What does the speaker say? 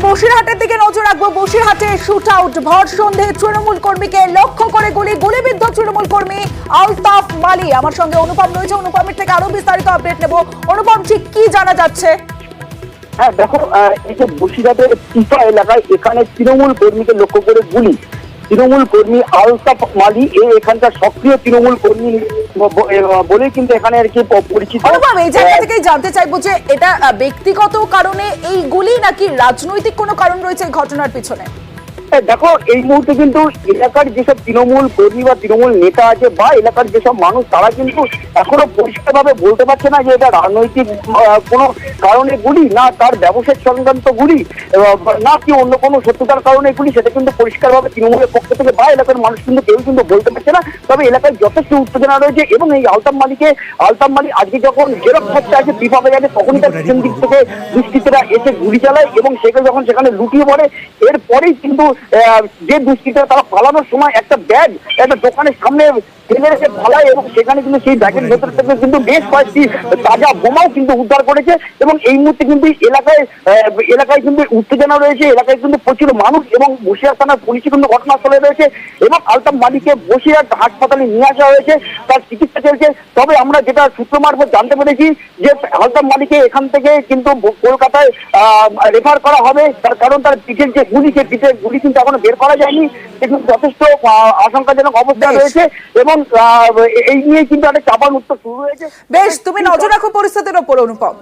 বসিরহাটের দিকে নজর রাখবো। বসিরহাটে শুট আউট, ভর সন্ধে তৃণমূল কর্মীকে লক্ষ্য করে গুলিবিদ্ধ তৃণমূল কর্মী আলতাফ মালি। আমার সঙ্গে অনুপম রয়েছে, অনুপমের থেকে আরো বিস্তারিত আপডেট নেব। অনুপম, ঠিক কি জানা যাচ্ছে? হ্যাঁ দেখো, এই যে বসিরহাটের টিপা এলাকায় এখানে তৃণমূল কর্মীকে লক্ষ্য করে গুলি। তৃণমূল কর্মী আলতাফ মালি এখানকার সক্রিয় তৃণমূল কর্মী বলে কিন্তু এখানে আর কি পরিচিত। অনুপম, এই জায়গা থেকেই জানতে চাইবো যে এটা ব্যক্তিগত কারণে এই গুলি নাকি রাজনৈতিক কোনো কারণ রয়েছে এই ঘটনার পিছনে? দেখো, এই মুহূর্তে কিন্তু এলাকার যেসব তৃণমূল কর্মী বা তৃণমূল নেতা আছে বা এলাকার যেসব মানুষ, তারা কিন্তু এখনো পরিষ্কার ভাবে বলতে পারছে না যে এটা রাজনৈতিক কোনো কারণে গুলি, না তার ব্যবসায়িক সংক্রান্ত গুলি, না কি অন্য কোনো সত্যতার কারণে গুলি, সেটা কিন্তু পরিষ্কার ভাবে তৃণমূলের পক্ষ থেকে বা এলাকার মানুষ কিন্তু কেউ কিন্তু বলতে পারছে না। তবে এলাকায় যথেষ্ট উত্তেজনা রয়েছে এবং এই আলতাফ মালি আজকে যখন জেরক্স করতে আসে পিপা বাজারে, তখনই তার পিছন দিক থেকে দুষ্কৃতীরা এসে গুলি চালায় এবং সেখানে যখন সেখানে লুটিয়ে পড়ে, এরপরেই কিন্তু যে দুষ্কৃতীরা তারা পালানোর সময় একটা ব্যাগ একটা দোকানের সামনে ফেলে রেখে পালায় এবং সেখানে কিন্তু সেই ব্যাগের ভেতর থেকে কিন্তু বেশ কয়েকটি তাজা বোমাও কিন্তু উদ্ধার করেছে। এবং এই মুহূর্তে কিন্তু এলাকায় কিন্তু উত্তেজনা রয়েছে, এলাকায় কিন্তু প্রচুর মানুষ এবং বসিরহাট থানার পুলিশ কিন্তু ঘটনাস্থলে রয়েছে এবং আলতাফ মালিকে বসিরহাট হাসপাতালে নিয়ে আসা হয়েছে, তার চিকিৎসা চলছে। তবে আমরা যেটা সূত্র মারফত জানতে পেরেছি যে আলতাফ মালিকে এখান থেকে কিন্তু কলকাতায় রেফার করা হবে, তার কারণ তার পিঠের যে গুলি, সে পিঠের গুলি কিন্তু এখনো বের করা যায়নি, কিন্তু যথেষ্ট আশঙ্কাজনক অবস্থা রয়েছে এবং এই নিয়ে কিন্তু একটা চাপান উত্তর শুরু হয়েছে। বেশ, তুমি নজর রাখো পরিস্থিতির ওপর অনুপম।